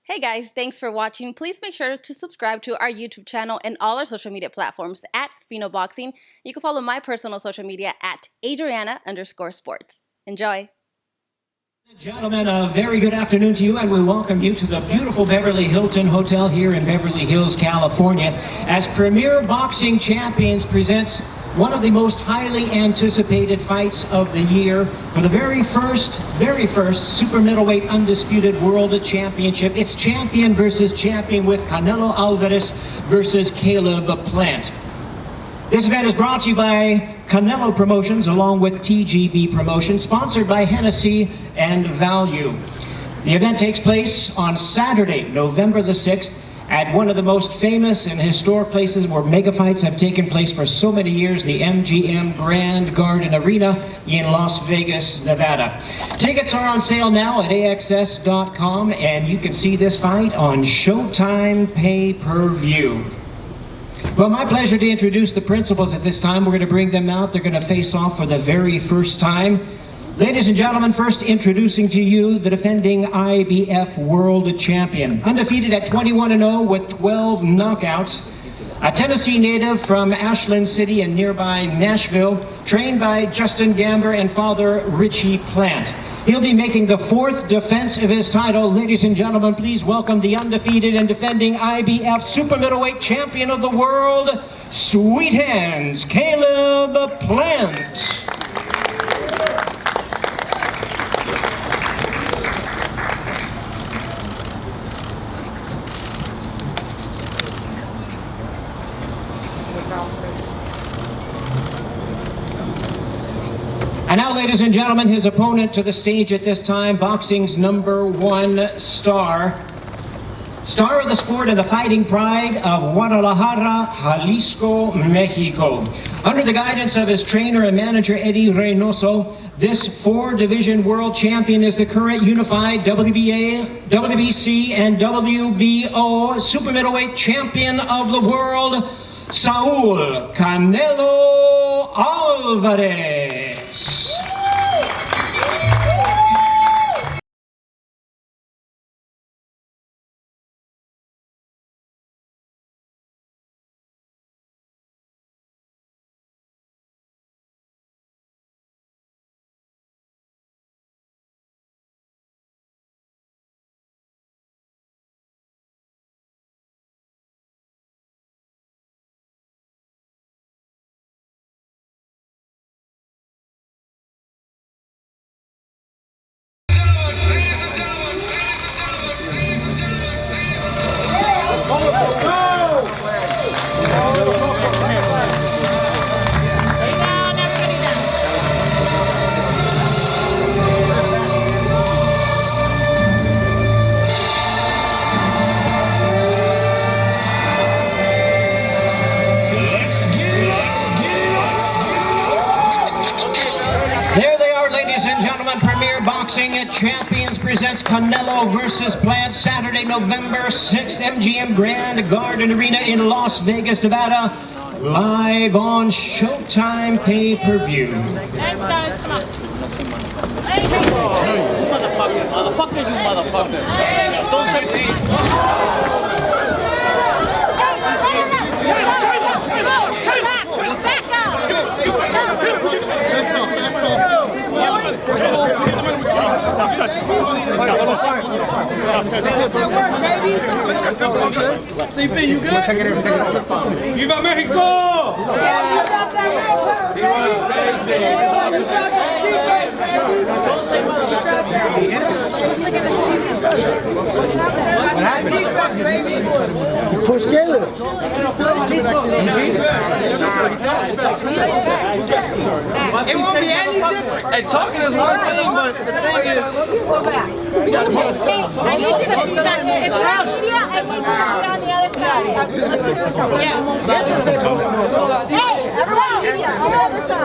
Hey guys, thanks for watching. Please make sure to subscribe to our YouTube channel and all our social media platforms at Fino Boxing. You can follow my personal social media at Adriana_sports. Enjoy. Gentlemen, a very good afternoon to you, and we welcome you to the beautiful Beverly Hilton Hotel here in Beverly Hills, California, as Premier Boxing Champions presents one of the most highly anticipated fights of the year for the very first super middleweight undisputed world championship. It's champion versus champion with Canelo Alvarez versus Caleb Plant. This event is brought to you by CANELO Promotions along with TGB Promotions, sponsored by Hennessy and Value. The event takes place on Saturday, November the 6th, at one of the most famous and historic places where mega fights have taken place for so many years, the MGM Grand Garden Arena in Las Vegas, Nevada. Tickets are on sale now at AXS.com, and you can see this fight on Showtime Pay-Per-View. Well, my pleasure to introduce the principals at this time. We're going to bring them out. They're going to face off for the very first time. Ladies and gentlemen, first introducing to you the defending IBF World Champion. Undefeated at 21-0 with 12 knockouts. A Tennessee native from Ashland City and nearby Nashville, trained by Justin Gamber and father Richie Plant. He'll be making the fourth defense of his title. Ladies and gentlemen, please welcome the undefeated and defending IBF Super Middleweight Champion of the World, Sweet Hands, Caleb Plant. And now, ladies and gentlemen, his opponent to the stage at this time, boxing's #1 star. Star of the sport and the fighting pride of Guadalajara, Jalisco, Mexico. Under the guidance of his trainer and manager, Eddie Reynoso, this 4-division world champion is the current unified WBA, WBC, and WBO super middleweight champion of the world, Saul Canelo Alvarez. Premier Boxing Champions presents Canelo versus Plant, Saturday, November 6th, MGM Grand Garden Arena in Las Vegas, Nevada, live on Showtime Pay-Per-View. Thanks, guys. Come on. Hey, you motherfucker, you motherfucker. Don't say peace. Stop touching. That work, baby. CP, you good? Viva Mexico! What happened? You pushed Caleb. It won't be any different. Hey, talking is one thing, but the thing is, we got to be I need you to be back here. If you're on media, I need you to be on the other side. Let's go do this. Yeah. Hey, everyone on media, on the other side.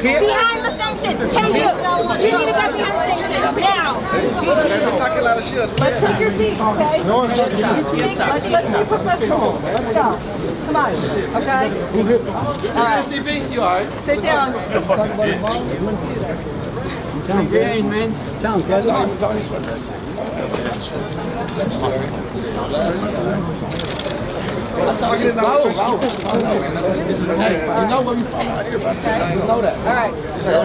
Behind the sanctions. Can you? You need to get behind the sanctions now. They're talking a lot of shit. Let's take your seats, okay? Let's be professional. Let's go. Come on, okay? All right. CP, you alright? Sit down. Sound good, man. Sound good. I'm talking about this is you know where we from. You know that. All right.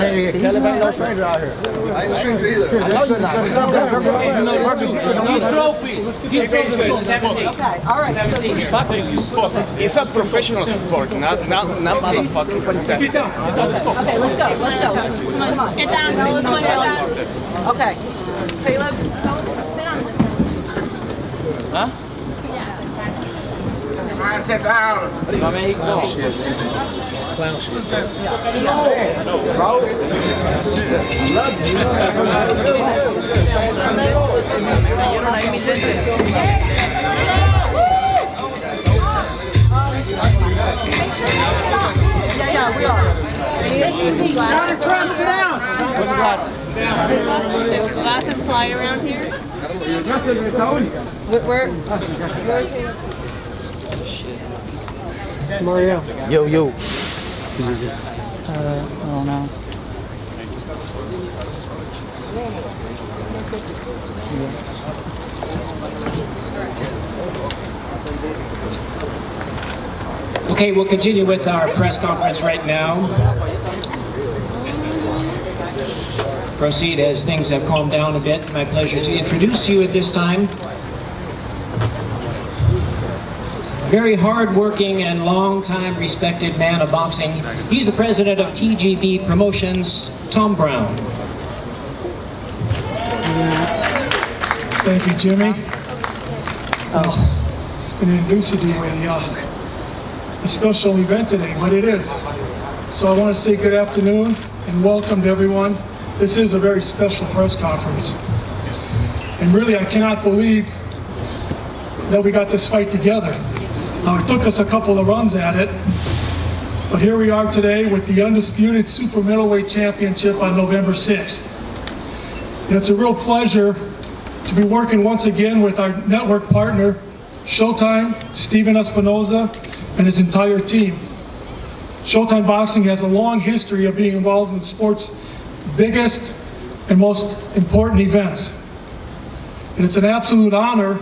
Hey, Caleb ain't no stranger out here. I ain't a stranger either. I know you're not. Get trophies. Get trophies. Okay, all right. It's a professional sport, not motherfucking. Okay, let's go. Come on. Get down. Okay. Caleb. Huh? Sit down. My man, he go. Clown shit. Yeah, we are. What's the glasses? His glasses fly around here. Where's he? Mario. Yo. Who's this? I don't know. Okay, we'll continue with our press conference right now. Proceed as things have calmed down a bit. My pleasure to introduce to you at this time very hard-working and long-time respected man of boxing. He's the president of TGB Promotions, Tom Brown. Thank you, Jimmy. I'm going to introduce you to a special event today, but it is. So I want to say good afternoon and welcome to everyone. This is a very special press conference. And really, I cannot believe that we got this fight together. Now, it took us a couple of runs at it, but here we are today with the undisputed super middleweight championship on November 6th. And it's a real pleasure to be working once again with our network partner, Showtime, Steven Espinoza, and his entire team. Showtime Boxing has a long history of being involved in sports' biggest and most important events. And it's an absolute honor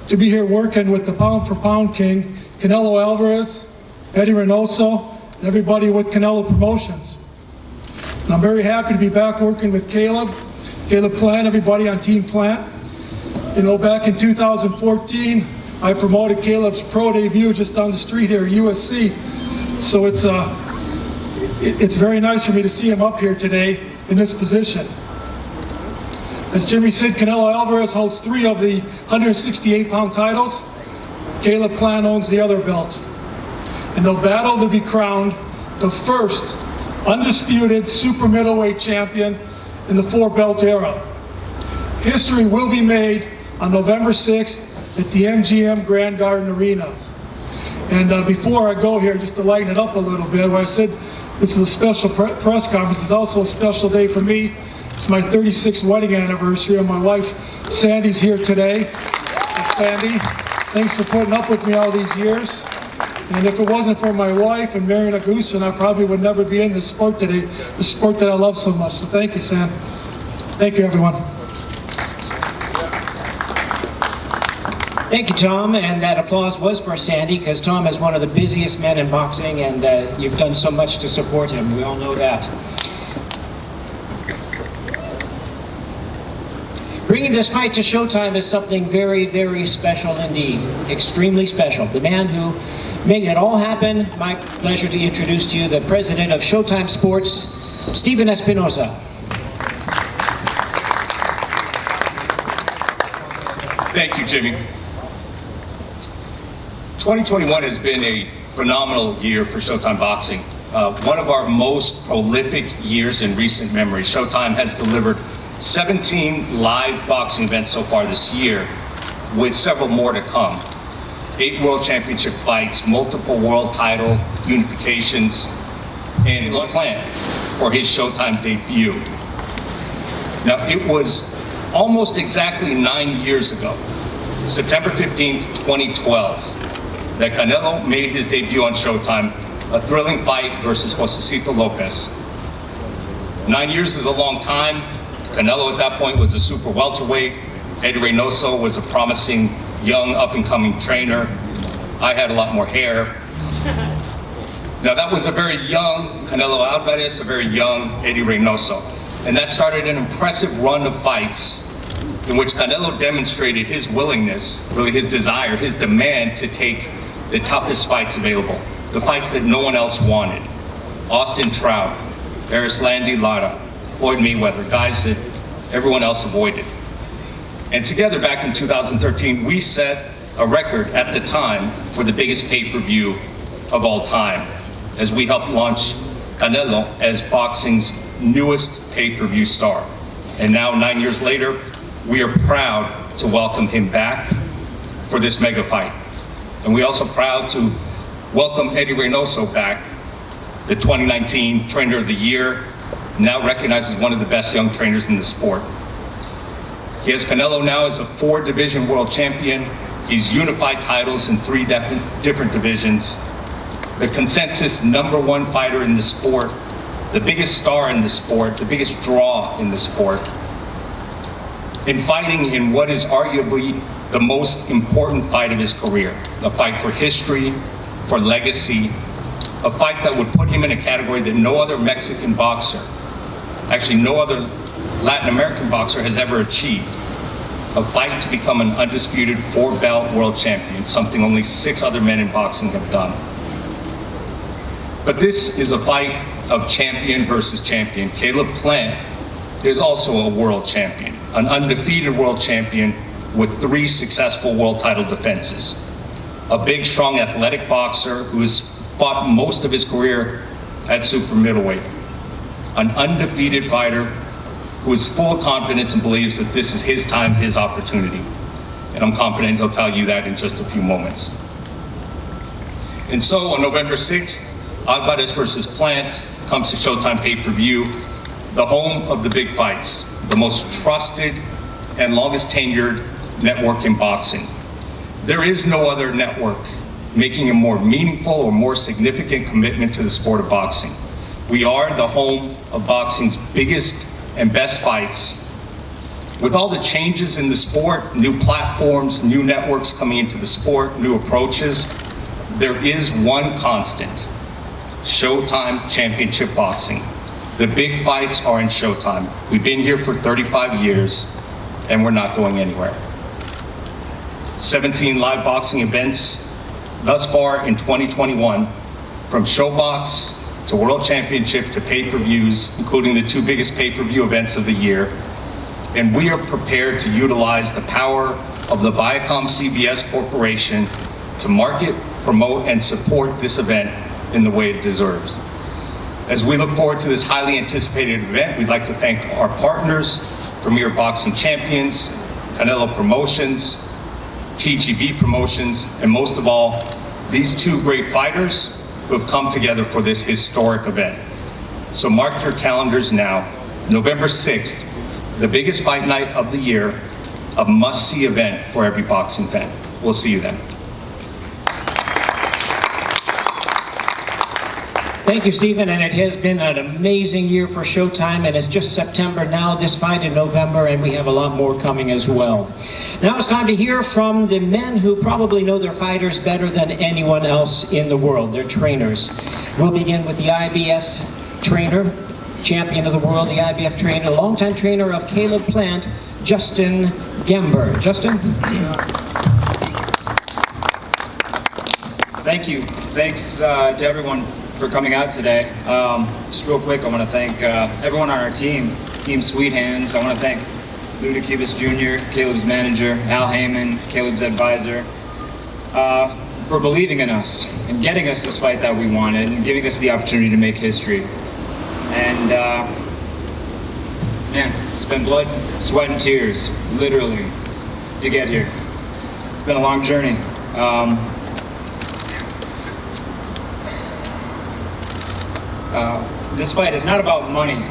to be here working with the pound for pound king, CANELO Alvarez, Eddie Reynoso, and everybody with CANELO Promotions. And I'm very happy to be back working with Caleb Plant, everybody on Team Plant. You know, back in 2014, I promoted Caleb's pro debut just down the street here at USC. So it's very nice for me to see him up here today in this position. As Jimmy said, CANELO Alvarez holds 3 of the 168-pound titles. Caleb Plant owns the other belt. And they'll battle to be crowned the first undisputed super middleweight champion in the 4-belt era. History will be made on November 6th at the MGM Grand Garden Arena. And before I go here, just to lighten it up a little bit, when I said this is a special press conference, it's also a special day for me. It's my 36th wedding anniversary, and my wife, Sandy's here today. So Sandy, thanks for putting up with me all these years. And if it wasn't for my wife and Marion Augustin, I probably would never be in this sport today, the sport that I love so much. So thank you, Sam. Thank you, everyone. Thank you, Tom, and that applause was for Sandy, because Tom is one of the busiest men in boxing, and you've done so much to support him. We all know that. Bringing this fight to Showtime is something very, very special indeed. Extremely special. The man who made it all happen, my pleasure to introduce to you the president of Showtime Sports, Steven Espinoza. Thank you, Jimmy. 2021 has been a phenomenal year for Showtime Boxing. One of our most prolific years in recent memory. Showtime has delivered 17 live boxing events so far this year, with several more to come. 8 world championship fights, multiple world title unifications, and a plan for his Showtime debut. Now, it was almost exactly 9 years ago, September 15th, 2012, that Canelo made his debut on Showtime, a thrilling fight versus Josecito Lopez. 9 years is a long time. Canelo at that point was a super welterweight. Eddie Reynoso was a promising, young, up-and-coming trainer. I had a lot more hair. Now that was a very young Canelo Alvarez, a very young Eddie Reynoso. And that started an impressive run of fights in which Canelo demonstrated his willingness, really his desire, his demand to take the toughest fights available, the fights that no one else wanted. Austin Trout, Erislandy Lara, Floyd Mayweather, guys that everyone else avoided. And together back in 2013, we set a record at the time for the biggest pay-per-view of all time, as we helped launch Canelo as boxing's newest pay-per-view star. And now, 9 years later, we are proud to welcome him back for this mega fight. And we're also proud to welcome Eddie Reynoso back, the 2019 Trainer of the Year, now recognized as one of the best young trainers in the sport. He has Canelo now as a 4-division world champion. He's unified titles in 3 different divisions. The consensus #1 fighter in the sport, the biggest star in the sport, the biggest draw in the sport. In fighting in what is arguably the most important fight of his career, a fight for history, for legacy, a fight that would put him in a category that no other Mexican boxer, actually no other Latin American boxer has ever achieved. A fight to become an undisputed 4-belt world champion, something only 6 other men in boxing have done. But this is a fight of champion versus champion. Caleb Plant is also a world champion, an undefeated world champion with 3 successful world title defenses. A big, strong, athletic boxer who has fought most of his career at super middleweight. An undefeated fighter who is full of confidence and believes that this is his time, his opportunity. And I'm confident he'll tell you that in just a few moments. And so on November 6th, Alvarez versus Plant comes to Showtime pay-per-view, the home of the big fights, the most trusted and longest tenured network in boxing. There is no other network making a more meaningful or more significant commitment to the sport of boxing. We are the home of boxing's biggest and best fights. With all the changes in the sport, new platforms, new networks coming into the sport, new approaches, there is one constant: Showtime Championship Boxing. The big fights are in Showtime. We've been here for 35 years, and we're not going anywhere. 17 live boxing events thus far in 2021, from Showbox to World Championship to pay-per-views, including the 2 biggest pay-per-view events of the year. And we are prepared to utilize the power of the Viacom-CBS Corporation to market, promote, and support this event in the way it deserves. As we look forward to this highly anticipated event, we'd like to thank our partners, Premier Boxing Champions, Canelo Promotions, TGB Promotions, and most of all, these 2 great fighters who have come together for this historic event. So mark your calendars now, November 6th, the biggest fight night of the year, a must-see event for every boxing fan. We'll see you then. Thank you, Stephen, and it has been an amazing year for Showtime, and it's just September now, this fight in November, and we have a lot more coming as well. Now it's time to hear from the men who probably know their fighters better than anyone else in the world, their trainers. We'll begin with the IBF trainer, champion of the world, the IBF trainer, longtime trainer of Caleb Plant, Justin Gember. Justin? Thank you. Thanks to everyone for coming out today. Just real quick, I want to thank everyone on our team, Team Sweet Hands. I want to thank Lou DeCubas Jr., Caleb's manager, Al Heyman, Caleb's advisor, for believing in us and getting us this fight that we wanted and giving us the opportunity to make history. And man, it's been blood, sweat, and tears, literally, to get here. It's been a long journey. This fight is not about money,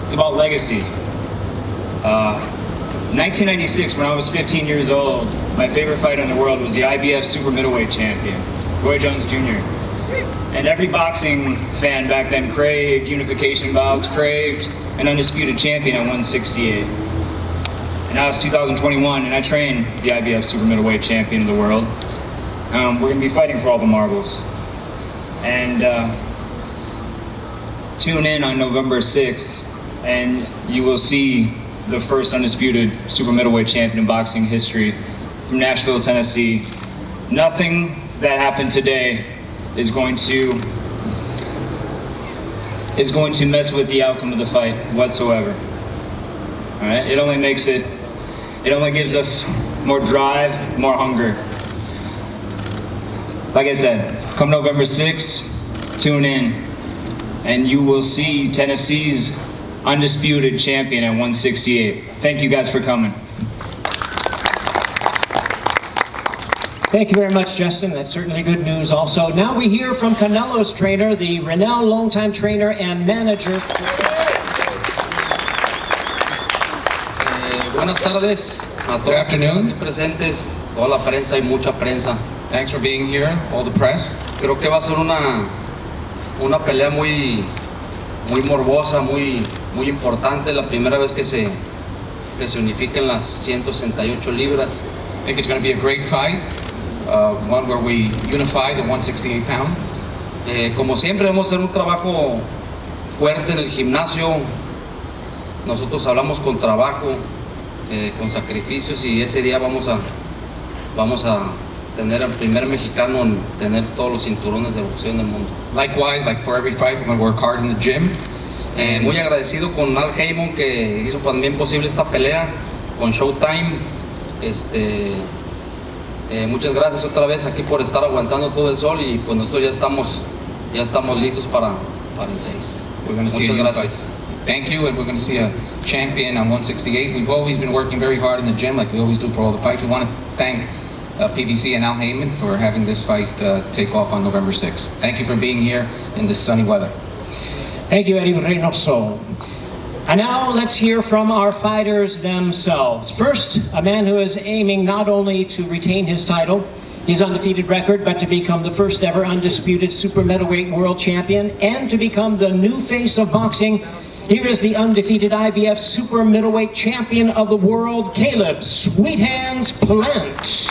it's about legacy. 1996, when I was 15 years old, my favorite fight in the world was the IBF super middleweight champion, Roy Jones Jr. And every boxing fan back then craved unification bouts, craved an undisputed champion at 168. And now it's 2021, and I train the IBF super middleweight champion of the world. We're going to be fighting for all the marbles. And tune in on November 6th, and you will see the first undisputed super middleweight champion in boxing history from Nashville, Tennessee. Nothing that happened today is going to mess with the outcome of the fight whatsoever. All right, it only gives us more drive, more hunger. Like I said, come November 6th, tune in, and you will see Tennessee's undisputed champion at 168. Thank you guys for coming. Thank you very much, Justin. That's certainly good news also. Now we hear from Canelo's trainer, the renowned longtime trainer and manager. Buenas tardes a todos. Good afternoon. Presentes, toda la prensa y mucha prensa. Thanks for being here, all the press. Creo que va a ser una pelea muy morbosa, muy importante, la primera vez que se unifiquen las 168 libras. I think it's going to be a great fight, one where we unify the 168 pound. Como siempre vamos a hacer un trabajo fuerte en el gimnasio. Nosotros hablamos con trabajo, con sacrificios, y ese día vamos a tener al primer mexicano en tener todos los cinturones de boxeo en el mundo. Likewise, like for every fight, we're going to work hard in the gym. Muy agradecido con Al Heyman, que hizo también posible esta pelea, con Showtime. Muchas gracias otra vez aquí por estar aguantando todo el sol, y pues nosotros ya estamos listos para el 6. Muchas gracias. Thank you, and we're going to see a champion on 168. We've always been working very hard in the gym, like we always do for all the fights. We want to thank PBC and Al Heyman for having this fight take off on November 6th. Thank you for being here in this sunny weather. Thank you, Eddie Reynoso. And now let's hear from our fighters themselves. First, a man who is aiming not only to retain his title, his undefeated record, but to become the first ever undisputed super middleweight world champion and to become the new face of boxing. Here is the undefeated IBF super middleweight champion of the world, Caleb Sweet Hands Plant.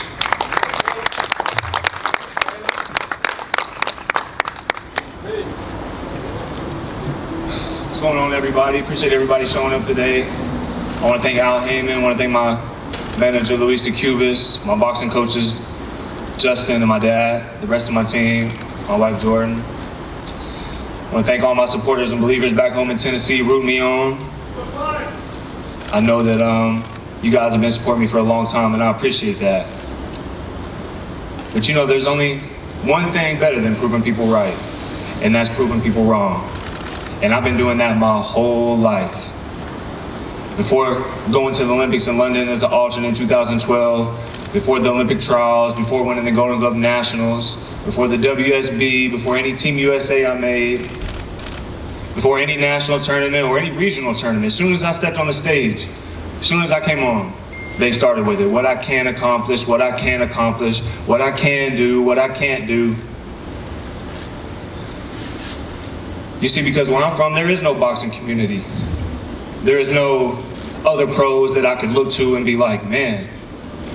What's going on, everybody? Appreciate everybody showing up today. I want to thank Al Heyman. I want to thank my manager, Luis de Cubas, my boxing coaches, Justin and my dad, the rest of my team, my wife, Jordan. I want to thank all my supporters and believers back home in Tennessee rooting me on. I know that you guys have been supporting me for a long time, and I appreciate that. But you know, there's only one thing better than proving people right, and that's proving people wrong. And I've been doing that my whole life. Before going to the Olympics in London as an alternate in 2012, before the Olympic trials, before winning the Golden Glove Nationals, before the WSB, before any Team USA I made, before any national tournament or any regional tournament, as soon as I stepped on the stage, as soon as I came on, they started with it. What I can accomplish, what I can't accomplish, what I can do, what I can't do. You see, because where I'm from, there is no boxing community. There is no other pros that I could look to and be like, man,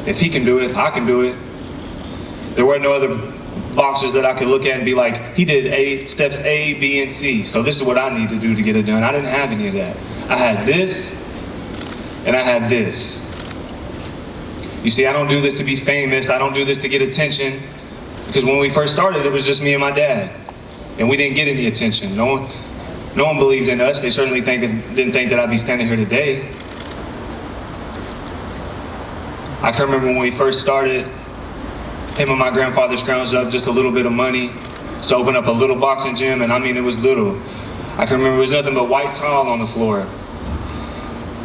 if he can do it, I can do it. There were no other boxers that I could look at and be like, he did steps A, B, and C, so this is what I need to do to get it done. I didn't have any of that. I had this, and I had this. You see, I don't do this to be famous. I don't do this to get attention. Because when we first started, it was just me and my dad. And we didn't get any attention. No one believed in us. They certainly didn't think that I'd be standing here today. I can remember when we first started, him and my grandfather scrounged up just a little bit of money to open up a little boxing gym, and I mean, it was little. I can remember it was nothing but white tile on the floor.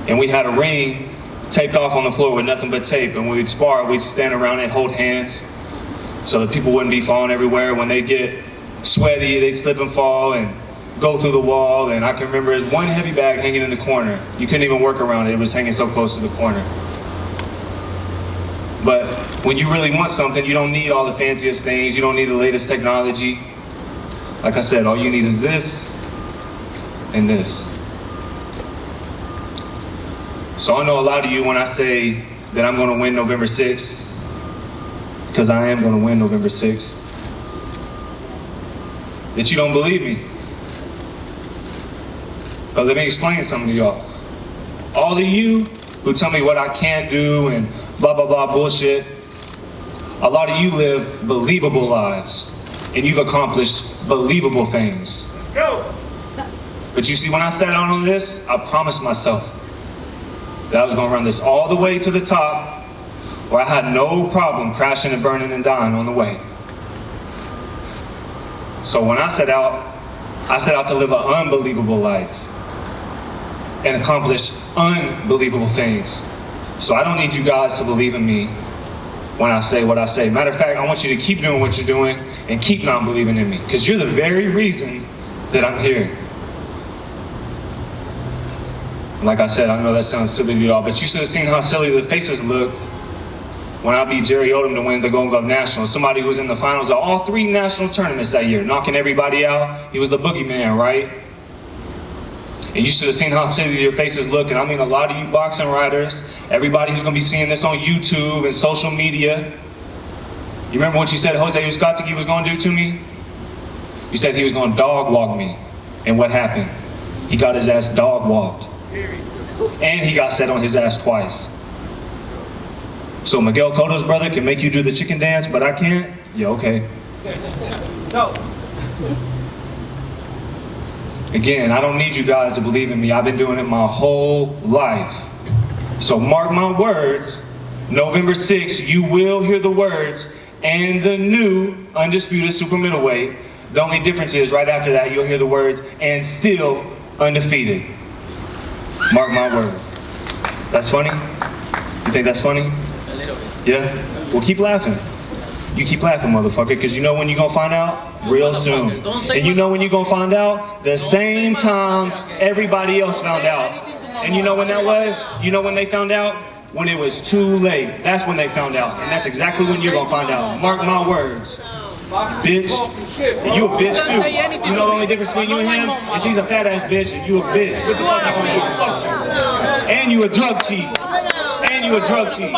And we had a ring taped off on the floor with nothing but tape, and when we'd spar, we'd stand around and hold hands so that people wouldn't be falling everywhere. When they get sweaty, they'd slip and fall and go through the wall. And I can remember there's one heavy bag hanging in the corner. You couldn't even work around it. It was hanging so close to the corner. But when you really want something, you don't need all the fanciest things. You don't need the latest technology. Like I said, all you need is this and this. So I know a lot of you when I say that I'm going to win November 6th, because I am going to win November 6th, that you don't believe me. But let me explain something to y'all. All of you who tell me what I can't do and blah, blah, blah bullshit, a lot of you live believable lives and you've accomplished believable things. Let's go. But you see, when I sat down on this, I promised myself that I was gonna run this all the way to the top where I had no problem crashing and burning and dying on the way. So when I set out to live an unbelievable life and accomplish unbelievable things. So I don't need you guys to believe in me when I say what I say. Matter of fact, I want you to keep doing what you're doing and keep not believing in me, because you're the very reason that I'm here. Like I said, I know that sounds silly to y'all, but you should have seen how silly the faces look when I beat Jerry Odom to win the Gold Glove National. Somebody who was in the finals of all 3 national tournaments that year, knocking everybody out. He was the boogeyman, right? And you should have seen how silly your faces look. And I mean a lot of you boxing writers, everybody who's gonna be seeing this on YouTube and social media. You remember what you said Jose Uzcategui was gonna do to me? You said he was gonna dog walk me. And what happened? He got his ass dog walked. And he got set on his ass twice. So Miguel Cotto's brother can make you do the chicken dance, but I can't? Yeah, okay. So, again, I don't need you guys to believe in me. I've been doing it my whole life. So mark my words, November 6th, you will hear the words, and the new undisputed super middleweight. The only difference is right after that, you'll hear the words, and still undefeated. Mark my words. That's funny? You think that's funny? Yeah? Well, keep laughing. You keep laughing, motherfucker, because you know when you're going to find out? Real soon. And you know when you're going to find out? The same time everybody else found out. And you know when that was? You know when they found out? When it was too late. That's when they found out. And that's exactly when you're going to find out. Mark my words. Bitch. And you a bitch too. You know the only difference between you and him is he's a fat ass bitch and you a bitch. What the fuck you gonna do? And you a drug cheat. And you a drug cheat.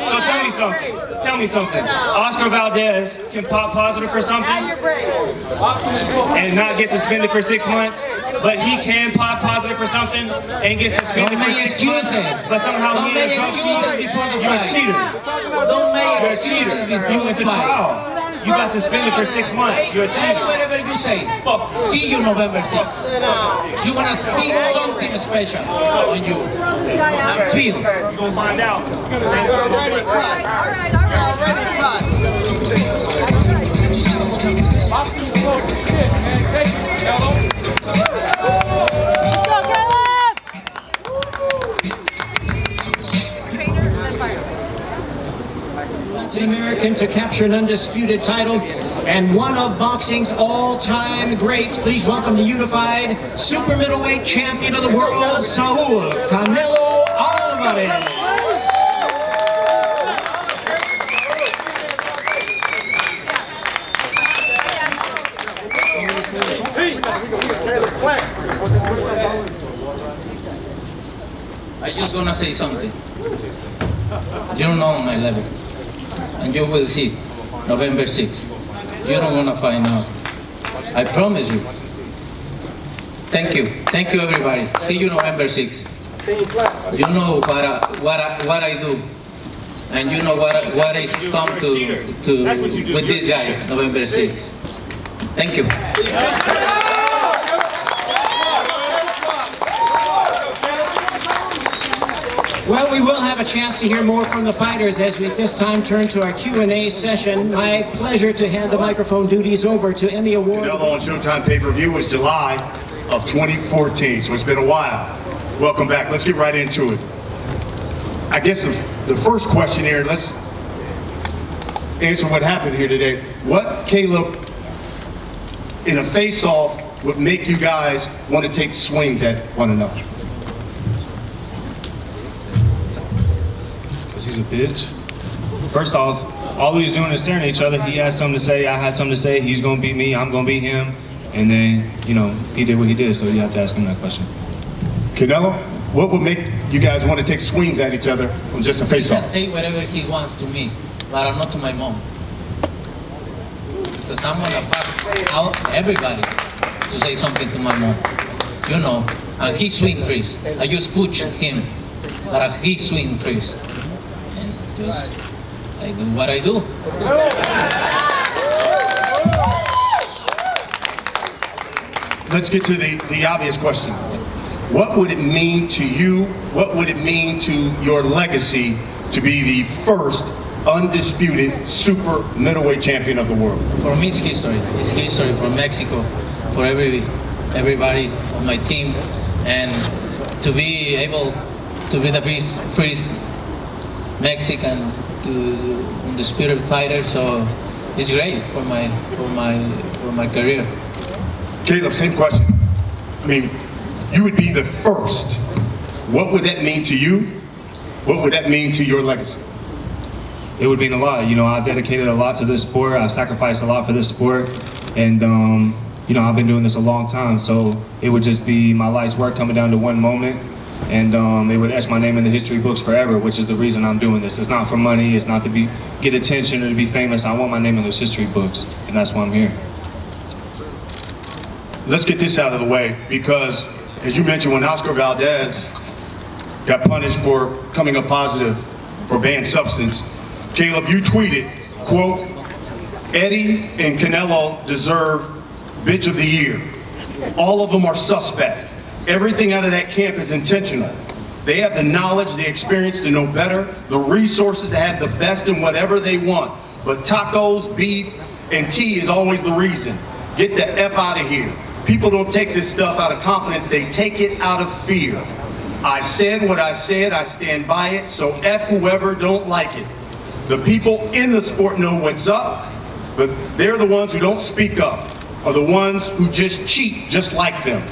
So tell me something. Tell me something. Oscar Valdez can pop positive for something and not get suspended for 6 months, but he can pop positive for something and get suspended for 6 months, but somehow he is a drug cheater. You're a cheater. Don't make excuses before You went to trial. You got suspended for 6 months. You're a cheater. Whatever you say. See you November 6th. You're gonna see something special on you. And feel. You're gonna find out. Already American to capture an undisputed title and one of boxing's all-time greats. Please welcome the unified super middleweight champion of the world, Saul Canelo Alvarez. I'm just gonna say something. You don't know my level. And you will see November 6th. You don't want to find out. I promise you. Thank you. Thank you, everybody. See you November 6th. You know what I do. And you know what is come to with this guy, November 6th. Thank you. Well, we will have a chance to hear more from the fighters as we at this time turn to our Q&A session. My pleasure to hand the microphone duties over to Emmy Award. CANELO on Showtime pay-per-view was July of 2014, so it's been a while. Welcome back. Let's get right into it. I guess the first question here, let's answer what happened here today. What, Caleb, in a face-off would make you guys want to take swings at one another? He's a bitch. first off, all we was doing is staring at each other. He had something to say, I had something to say. He's gonna beat me, I'm gonna beat him. And then, you know, he did what he did, so you have to ask him that question. Canelo, what would make you guys want to take swings at each other on just a He face-off? can say whatever he wants to me, but I'm not to my mom. Because I'm gonna fuck out everybody to say something to my mom. You know, and he swing freeze. I just push him, but he swing freeze. And just, I do what I do. Let's get to the obvious question. What would it mean to you, what would it mean to your legacy to be the first undisputed super middleweight champion of the world? For me, it's history. It's history for Mexico, for everybody on my team, and to be able to be the first Mexican undisputed fighter. So it's great for my career. Caleb, same question. I mean, you would be the first. What would that mean to you? What would that mean to your legacy? It would mean a lot. You know, I've dedicated a lot to this sport. I've sacrificed a lot for this sport. And, you know, I've been doing this a long time. So it would just be my life's work coming down to one moment. And it would etch my name in the history books forever, which is the reason I'm doing this. It's not for money. It's not to get attention or to be famous. I want my name in those history books. And that's why I'm here. Let's get this out of the way, because as you mentioned, when Oscar Valdez got punished for coming up positive for banned substance, Caleb, you tweeted, quote, "Eddie and Canelo deserve bitch of the year. All of them are suspect. Everything out of that camp is intentional. They have the knowledge, the experience to know better, the resources to have the best in whatever they want. But tacos, beef, and tea is always the reason. Get the F out of here. People don't take this stuff out of confidence, they take it out of fear. I said what I said, I stand by it, so F whoever don't like it. The people in the sport know what's up, but they're the ones who don't speak up, are the ones who just cheat just like them."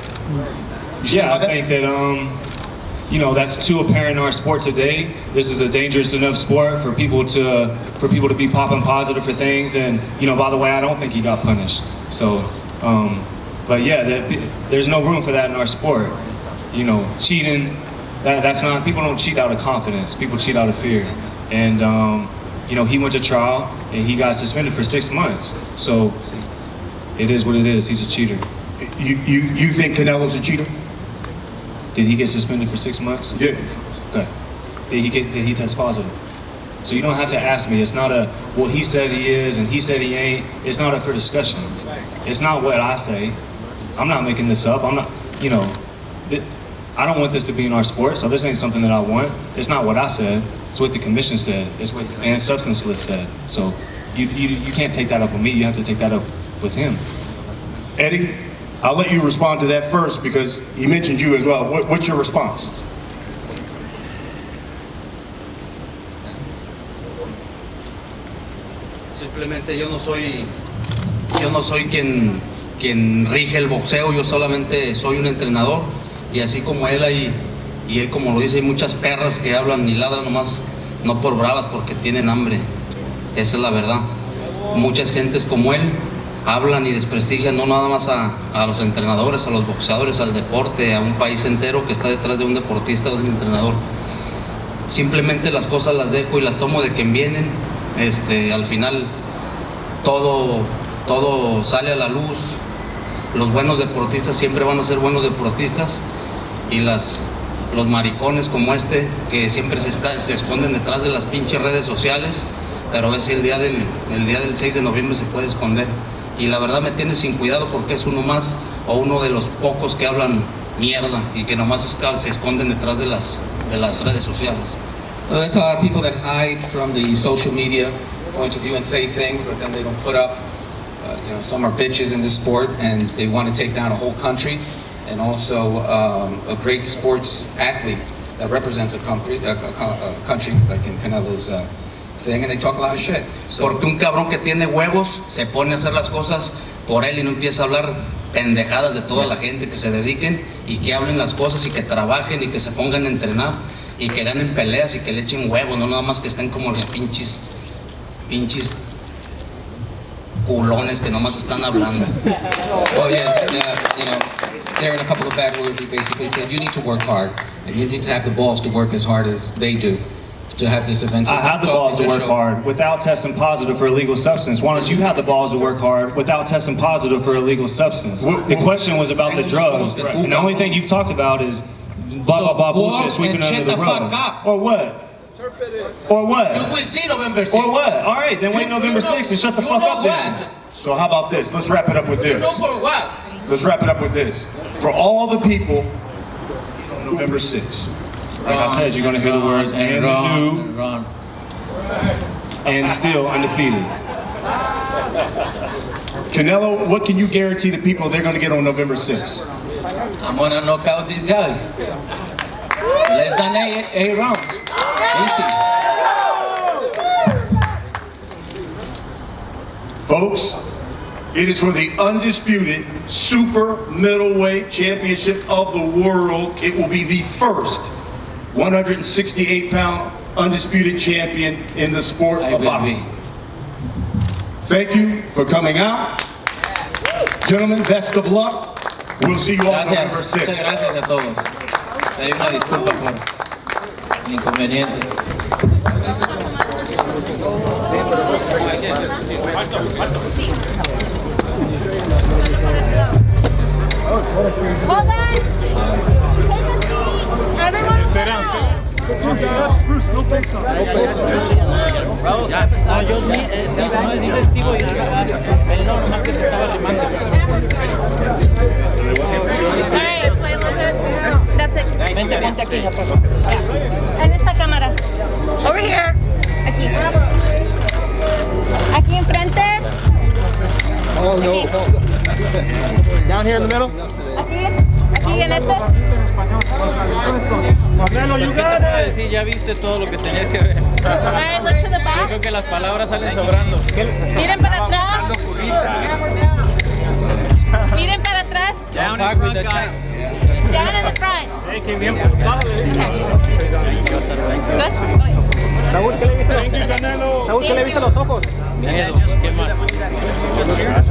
Yeah, I think that, you know, that's too apparent in our sport today. This is a dangerous enough sport for people to be popping positive for things. And, you know, by the way, I don't think he got punished. So, but yeah, there's no room for that in our sport. You know, cheating, that's not, people don't cheat out of confidence. People cheat out of fear. And, you know, he went to trial and he got suspended for 6 months. So it is what it is. He's a cheater. You think Canelo's a cheater? Did he get suspended for 6 months? Yeah. Okay. Did he test positive? So you don't have to ask me. It's not a, well, he said he is and he said he ain't. It's not up for discussion. It's not what I say. I'm not making this up. I'm not, you know, I don't want this to be in our sport, so this ain't something that I want. It's not what I said. It's what the commission said. It's what the banned substance list said. So you can't take that up with me. You have to take that up with him. Eddie, I'll let you respond to that first because he mentioned you as well. What's your response? Simplemente yo no soy quien rige el boxeo, yo solamente soy un entrenador y así como él y él como lo dice, hay muchas perras que hablan y ladran nomás, no por bravas, porque tienen hambre. Esa es la verdad. Muchas gentes como él hablan y desprestigian no nada más a los entrenadores, a los boxeadores, al deporte, a un país entero que está detrás de un deportista o de un entrenador. Simplemente las cosas las dejo y las tomo de quien vienen. Al final todo sale a la luz. Los buenos deportistas siempre van a ser buenos deportistas y los maricones como que siempre se esconden detrás de las pinches redes sociales, pero a veces el día del 6 de noviembre se puede esconder. Y la verdad me tiene sin cuidado porque es uno más o uno de los pocos que hablan mierda y que nomás se esconden detrás de las redes sociales. There's a lot of people that hide from the social media point of view and say things, but then they don't put up. You know, some are bitches in this sport and they want to take down a whole country, and also a great sports athlete that represents a country like in Canelo's thing, and they talk a lot of shit. Porque un cabrón que tiene huevos se pone a hacer las cosas por él y no empieza a hablar pendejadas de toda la gente, que se dediquen y que hablen las cosas y que trabajen y que se pongan a entrenar y que ganen peleas y que le echen huevos, no nada más que estén como los pinches pinches culones que nomás están hablando. Oh yeah, you know, there in a couple of bad words, he basically said you need to work hard, and you need to have the balls to work as hard as they do to have this event. So I have the balls to work hard without testing positive for illegal substance. Why don't you have the balls to work hard without testing positive for illegal substance? The question was about the drugs, and the only thing you've talked about is blah, blah, blah, bullshit sweeping under the rug. Or what? Or what? You will see November 6th. Or what? All right, then wait November 6th and shut the fuck up then. So how about this? Let's wrap it up with this. You know for what? Let's wrap it up with this. For all the people on November 6th. Like I said, you're going to hear the words and do and still undefeated. Canelo, what can you guarantee the people they're going to get on November 6th? I'm going to knock out this guy. Less than 8 rounds. Easy. Folks, it is for the undisputed super middleweight championship of the world. It will be the first 168-pound undisputed champion in the sport of boxing. Thank you for coming out. Gentlemen, best of luck. We'll see you on November 6th. Muchas gracias a todos. Hay una disculpa por el inconveniente. Hold on. Everyone sit down. No dice Estivo y la verdad, él no, nomás que se estaba rimando. Alright, explain a little bit. That's it. Vente aquí. En esta cámara. Over here. Aquí. Aquí enfrente. Oh no. Down here in the middle. Aquí. Aquí en este. Marcelo, you got it. Sí, ya viste todo lo que tenías que ver. Alright, look to the Yo back. creo que las palabras salen sobrando. Miren para atrás. Miren para atrás. Down in front, guys. Down in the front. Saúl, ¿qué le viste? Saúl, ¿qué le viste los ojos? Miedo, qué mal.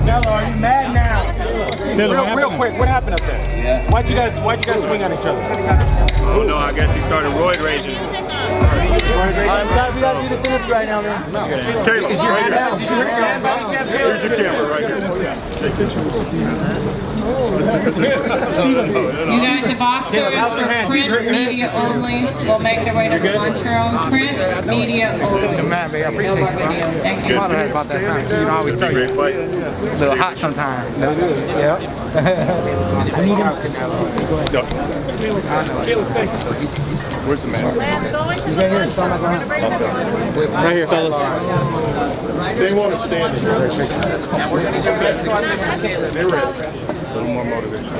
Canelo, are you mad now? Real quick, what happened up there? Yeah. Why'd you guys swing at each other? Oh no, I guess he started roid raging. Alright, we gotta do this interview right now, man. Caleb, Is your hand down? Did you hurt your hand by any chance, Caleb? here's your camera right here. Take pictures. You guys, the boxers for print media only will make their way to the lunchroom. Print media only. Man, I appreciate you, man. Thank you. About that time. You know, I always tell you. Great fight. A little hot sometimes. Yeah. I need him. Where's the man? He's right here. Right here, fellas. They want to stand. They're ready. A little more motivation.